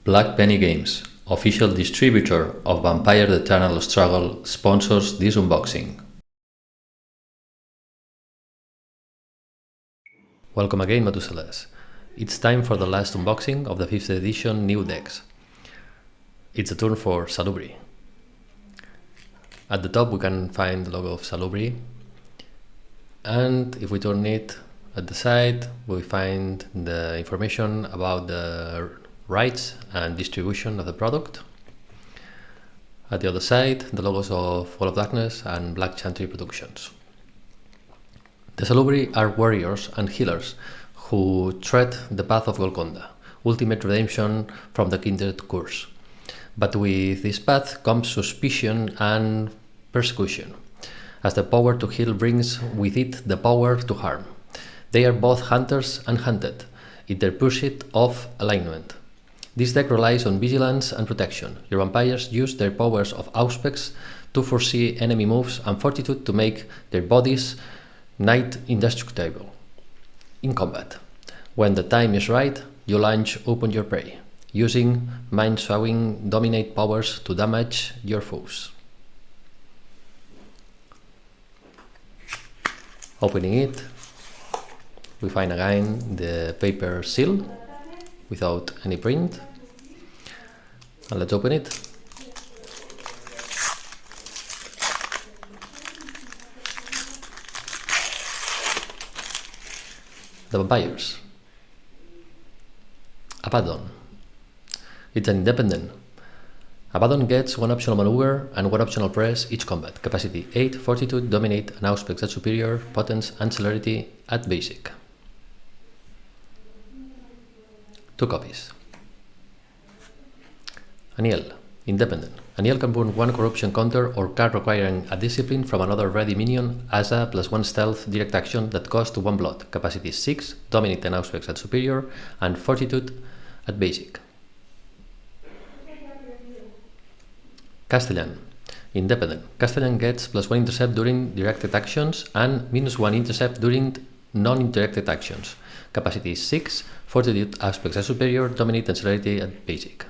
Black Penny Games, official distributor of Vampire the Eternal Struggle, sponsors this unboxing. Welcome again, Methuselahs. It's time for the last unboxing of the 5th edition new decks. It's a turn for Salubri. At the top we can find the logo of Salubri, and if we turn it at the side we find the information about the rights and distribution of the product. At the other side, the logos of Wall of Darkness and Black Chantry Productions. The Salubri are warriors and healers who tread the path of Golconda, ultimate redemption from the kindred curse. But with this path comes suspicion and persecution, as the power to heal brings with it the power to harm. They are both hunters and hunted, in their pursuit of alignment. This deck relies on vigilance and protection. Your vampires use their powers of Auspex to foresee enemy moves and Fortitude to make their bodies nigh-indestructible in combat. When the time is right, you launch upon your prey, using mind-swaying dominate powers to damage your foes. Opening it, we find again the paper seal without any print, and let's open it. The vampires. Abaddon. It's an independent. Abaddon gets one optional maneuver and one optional press each combat. Capacity 8, Fortitude, Dominate, and Auspex at Superior, Potence and Celerity at Basic. 2 copies. Aniel. Independent. Aniel can burn 1 corruption counter or card requiring a discipline from another ready minion as a +1 stealth direct action that costs 1 blood. Capacity 6, Dominate and Auspex at Superior, and Fortitude at Basic. Castellan. Independent. Castellan gets +1 intercept during directed actions and -1 intercept during non-interacted actions. Capacity 6, Fortitude, Auspex at Superior, Dominate and Celerity at Basic.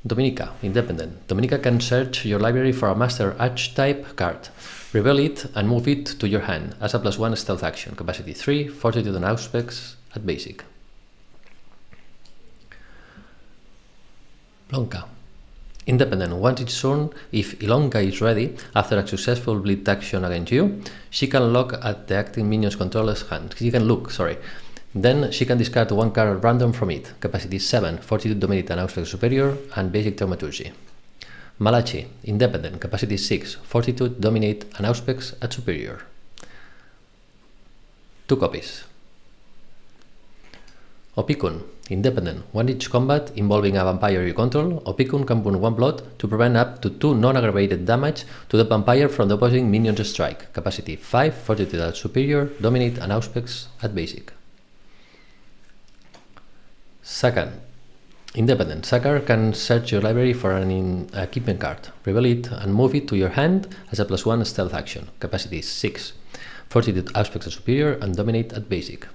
Dominica. Independent. Dominica can search your library for a Master Archetype card, reveal it and move it to your hand as a +1 stealth action. Capacity 3, Fortitude and Auspex at Basic. Ilonka. Independent. Once each turn, if Ilonka is ready, after a successful bleed action against you, she can look at the acting minion's controller's hand. Then she can discard 1 card at random from it. Capacity 7, Fortitude, Dominate and Auspex Superior, and Basic Thaumaturgy. Malachi. Independent. Capacity 6, Fortitude, Dominate and Auspex at Superior. 2 copies. Opikun. Independent. One each combat involving a vampire you control, Opikun can burn 1 blood to prevent up to 2 non-aggravated damage to the vampire from the opposing minion's strike. Capacity 5, Fortitude at Superior, Dominate and Auspex at Basic. Sakhar. Independent. Sakhar can search your library for an equipment card, reveal it and move it to your hand as a +1 stealth action. Capacity 6, Fortitude, Auspex at Superior, and Dominate at Basic.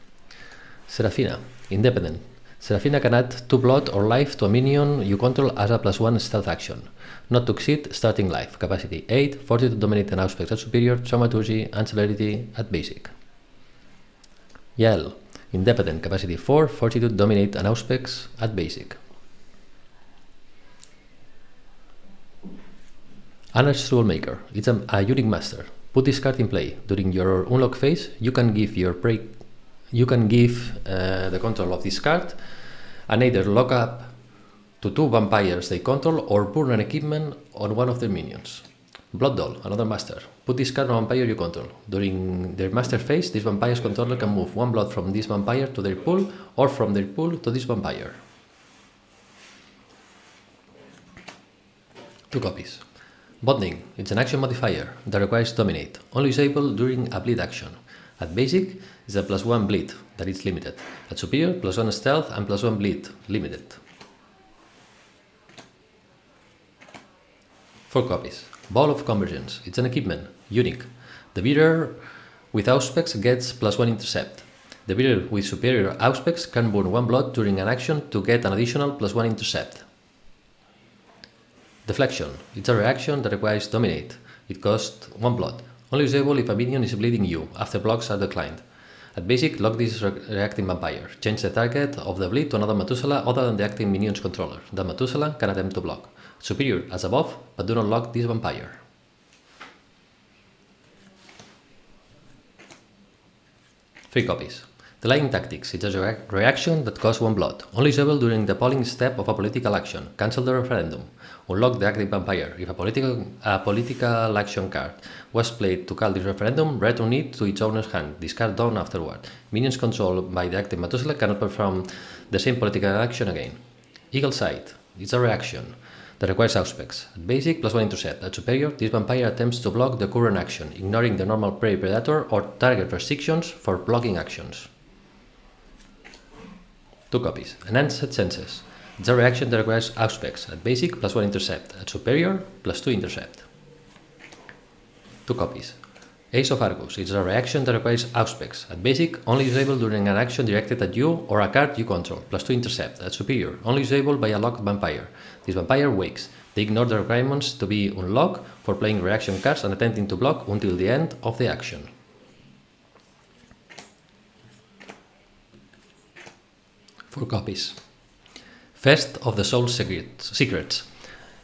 Seraphina. Independent. Seraphina can add 2 blood or life to a minion you control as a +1 stealth action, not to exceed starting life. Capacity 8, Fortitude, Dominate and Auspex at Superior, Thaumaturgy and Celerity at Basic. Yael. Independent. Capacity 4, Fortitude, Dominate and Auspex at Basic. Anarch Troublemaker. It's a unique master. Put this card in play. During your unlock phase, you can give the control of this card and either lock up to 2 vampires they control or burn an equipment on one of their minions. Blood Doll, another master. Put this card on a vampire you control. During their master phase, this vampire's controller can move 1 blood from this vampire to their pool or from their pool to this vampire. 2 copies. Bonding. It's an action modifier that requires Dominate, only usable during a bleed action. At Basic, it's a +1 bleed that is limited. At Superior, +1 stealth and +1 bleed limited. 4 copies. Ball of Convergence. It's an equipment, unique. The beater with Auspex gets +1 intercept. The bearer with superior Auspex can burn 1 blood during an action to get an additional +1 intercept. Deflection. It's a reaction that requires Dominate. It costs 1 blood. Only usable if a minion is bleeding you after blocks are declined. At basic, lock this reacting vampire. Change the target of the bleed to another Methuselah other than the acting minion's controller. That Methuselah can attempt to block. Superior as above, but do not lock this vampire. Three copies. The Lying Tactics. It's a reaction that costs 1 blood. Only usable during the polling step of a political action. Cancel the referendum. Unlock the active vampire. If a political action card was played to call this referendum, return it to its owner's hand. Discard down afterward. Minions controlled by the active Methuselah cannot perform the same political action again. Eagle Sight. It's a reaction that requires Auspex. At basic, +1 intercept. At superior, this vampire attempts to block the current action, ignoring the normal prey predator or target restrictions for blocking actions. 2 copies. Enhanced Senses. It's a reaction that requires Auspex. At basic, +1 intercept. At superior, +2 intercept. 2 copies. Ace of Argus. It's a reaction that requires Auspex. At basic, only usable during an action directed at you or a card you control. +2 intercept. At superior, only usable by a locked vampire. This vampire wakes. They ignore the requirements to be unlocked for playing reaction cards and attempting to block until the end of the action. 4 copies. Fest of the Soul Secrets.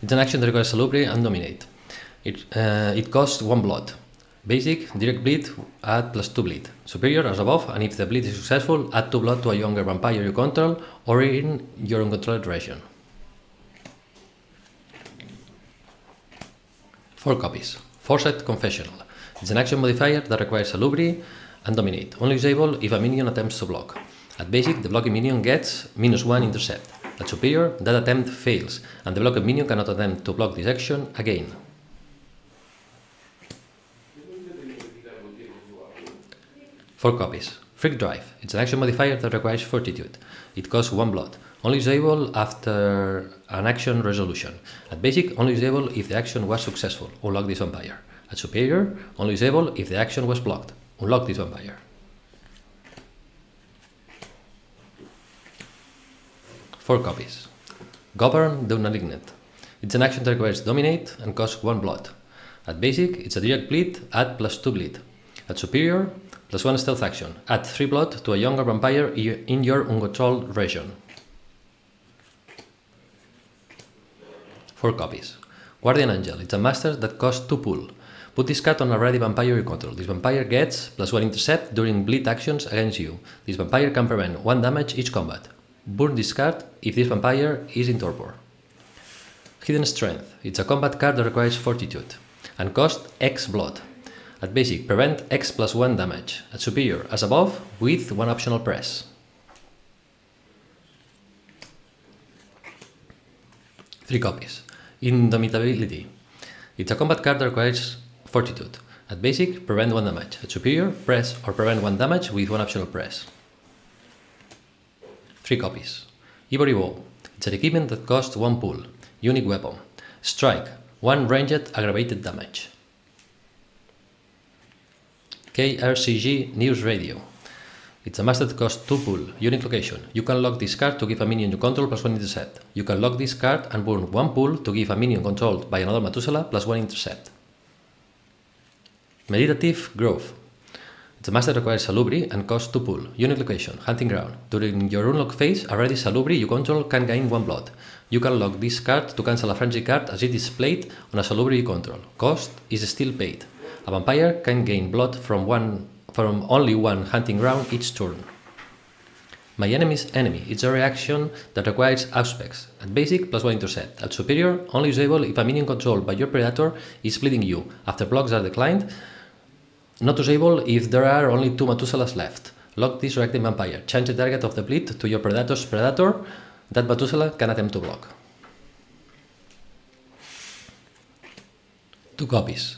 It's an action that requires Salubri and Dominate. It costs 1 blood. Basic, direct bleed, add +2 bleed. Superior as above, and if the bleed is successful, add 2 blood to a younger vampire you control or in your uncontrolled region. 4 copies. Forced Confessional. It's an action modifier that requires Salubri and Dominate. Only usable if a minion attempts to block. At basic, the blocking minion gets -1 intercept. At superior, that attempt fails, and the blocked minion cannot attempt to block this action again. 4 copies. Freak Drive. It's an action modifier that requires Fortitude. It costs 1 blood. Only usable after an action resolution. At basic, only usable if the action was successful. Unlock this vampire. At superior, only usable if the action was blocked. Unlock this vampire. 4 copies. Govern the Malignant. It's an action that requires Dominate and costs 1 blood. At basic, it's a direct bleed, add +2 bleed. At superior, +1 stealth action, add 3 blood to a younger vampire in your uncontrolled region. 4 copies. Guardian Angel. It's a master that costs 2 pull. Put this card on a ready vampire you control. This vampire gets +1 intercept during bleed actions against you. This vampire can prevent 1 damage each combat. Burn this card if this vampire is in torpor. Hidden Strength. It's a combat card that requires Fortitude and costs X blood. At basic, prevent X +1 damage. At superior, as above, with 1 optional press. 3 copies. Indomitability. It's a combat card that requires Fortitude. At basic, prevent 1 damage. At superior, press or prevent 1 damage with 1 optional press. 3 copies. Ivory Bow. It's an equipment that costs 1 pull. Unique weapon. Strike. 1 ranged aggravated damage. KRCG News Radio. It's a master that costs 2 pull. Unique location. You can lock this card to give a minion you control +1 intercept. You can lock this card and burn 1 pull to give a minion controlled by another Methuselah +1 intercept. Meditative Grove. It's a master that requires Salubri and costs 2 pull. Unique location. Hunting ground. During your unlock phase, a ready Salubri you control can gain 1 blood. You can lock this card to cancel a frenzy card as it is played on a Salubri you control. Cost is still paid. A vampire can gain blood from only 1 hunting ground each turn. My Enemy's Enemy. It's a reaction that requires Auspex. At basic, +1 intercept. At superior, only usable if a minion controlled by your predator is bleeding you after blocks are declined. Not usable if there are only 2 Methuselahs left. Lock this reacting vampire. Change the target of the bleed to your predator's predator. That Methuselah can attempt to block. 2 copies.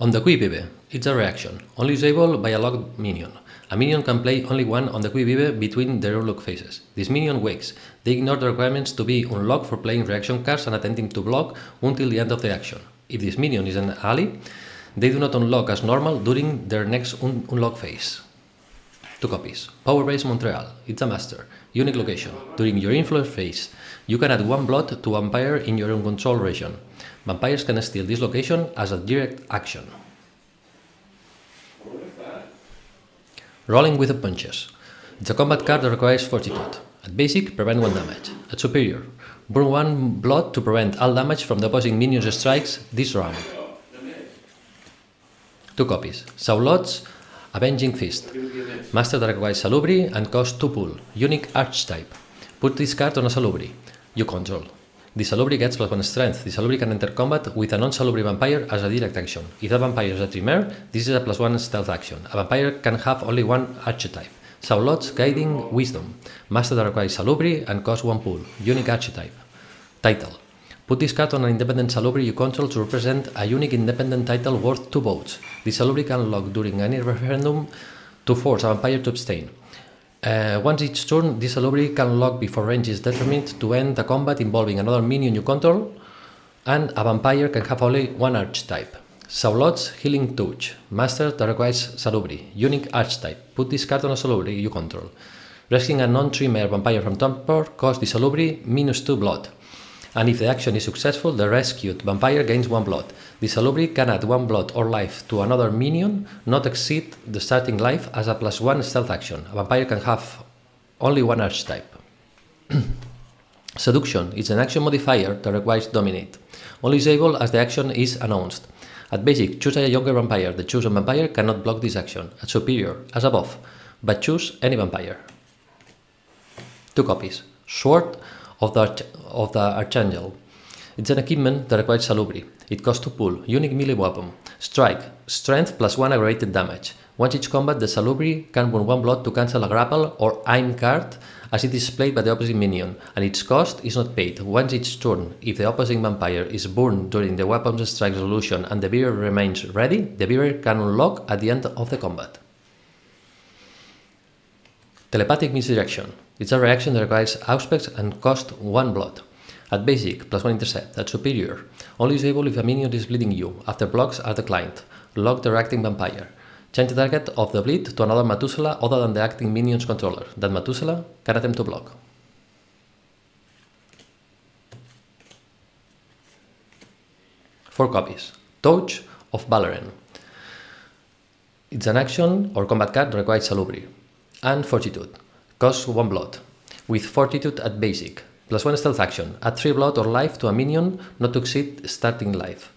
On the Qui Vive. It's a reaction. Only usable by a locked minion. A minion can play only 1 on the Qui Vive between their unlock phases. This minion wakes. They ignore the requirements to be unlocked for playing reaction cards and attempting to block until the end of the action. If this minion is an ally, they do not unlock as normal during their next unlock phase. 2 copies. Powerbase Montreal. It's a master. Unique location. During your influence phase, you can add 1 blood to vampire in your own control region. Vampires can steal this location as a direct action. Rolling with the punches. It's a combat card that requires Fortitude. At basic, prevent 1 damage. At superior, burn 1 blood to prevent all damage from the opposing minion's strikes this round. 2 copies. Saulot's Avenging Fist. Master that requires Salubri and costs 2 pull. Unique archetype. Put this card on a Salubri you control. The Salubri gets +1 strength. The Salubri can enter combat with a non-Salubri vampire as a direct action. If that vampire is a Tremere, this is a +1 stealth action. A vampire can have only 1 archetype. Saulot's Guiding Wisdom. Master that requires Salubri and costs 1 pull. Unique archetype. Title. Put this card on an independent Salubri you control to represent a unique independent title worth 2 votes. The Salubri can unlock during any referendum to force a vampire to abstain. Once each turn, this Salubri can unlock before range is determined to end the combat involving another minion you control, and a vampire can have only 1 archetype. Saulot's Healing Touch. Master that requires Salubri. Unique archetype. Put this card on a Salubri you control. Rescuing a non-Tremere vampire from Torpor costs the Salubri -2 blood. And if the action is successful, the rescued vampire gains 1 blood. The Salubri can add 1 blood or life to another minion, not exceed the starting life as a +1 stealth action. A vampire can have only 1 archetype. Seduction is an action modifier that requires Dominate. Only usable as the action is announced. At basic, choose a younger vampire. The chosen vampire cannot block this action. At superior, as above, but choose any vampire. 2 copies. Sword of the Archangel. It's an equipment that requires Salubri. It costs 2 pull. Unique melee weapon. Strike. Strength +1 aggravated damage. Once each combat, the Salubri can burn 1 blood to cancel a grapple or aim card as it is played by the opposite minion, and its cost is not paid. Once each turn, if the opposing vampire is burned during the weapon's strike resolution and the bearer remains ready, the bearer can unlock at the end of the combat. Telepathic Misdirection. It's a reaction that requires Auspex and costs 1 blood. At basic, +1 intercept. At superior, only usable if a minion is bleeding you, after blocks are declined. Lock the reacting vampire. Change the target of the bleed to another Methuselah other than the acting minion's controller. That Methuselah can attempt to block. Four copies. Touch of Valerian. It's an action or combat card that requires Salubri. And Fortitude. Costs 1 blood. With Fortitude at basic. +1 stealth action. Add 3 blood or life to a minion not to exceed starting life.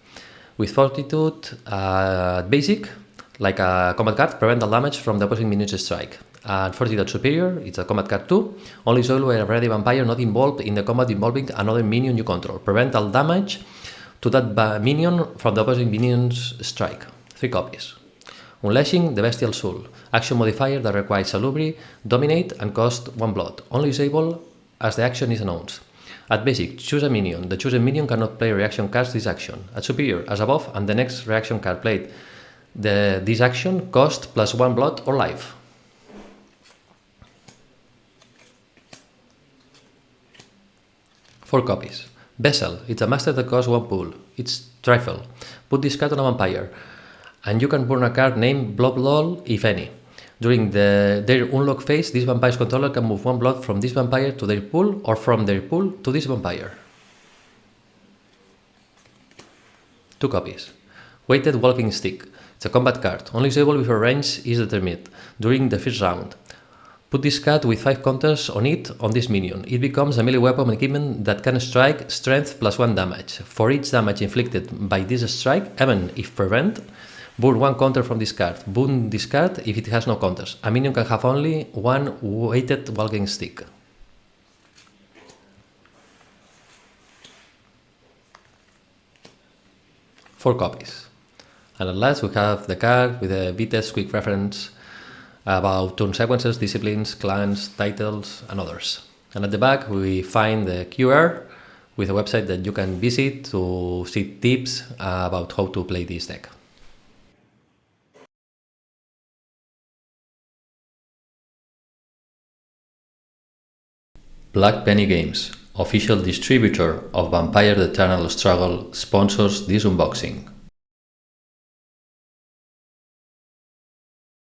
With Fortitude at basic, like a combat card, prevent all damage from the opposing minion's strike. And Fortitude at superior, it's a combat card too. Only solo where a ready vampire not involved in the combat involving another minion you control. Prevent all damage to that minion from the opposing minion's strike. 3 copies. Unleashing the Bestial Soul. Action modifier that requires Salubri, Dominate, and cost 1 blood. Only usable as the action is announced. At basic, choose a minion. The chosen minion cannot play reaction cards this action. At superior, as above, and the next reaction card played this action cost +1 blood or life. Four copies. Vessel. It's a master that costs 1 pull. It's Trifle. Put this card on a vampire, and you can burn a card named Bloodlol if any. During their unlock phase, this vampire's controller can move 1 blood from this vampire to their pool or from their pool to this vampire. 2 copies. Weighted Walking Stick. It's a combat card, only usable before range is determined during the first round. Put this card with 5 counters on it on this minion. It becomes a melee weapon equipment that can strike strength +1 damage. For each damage inflicted by this strike, even if prevent, burn 1 counter from this card. Burn this card if it has no counters. A minion can have only 1 weighted walking stick. Four copies. And at last we have the card with a VTES quick reference about turn sequences, disciplines, clans, titles, and others. And at the back we find the QR with a website that you can visit to see tips about how to play this deck. Black Penny Games, official distributor of Vampire the Eternal Struggle, sponsors this unboxing.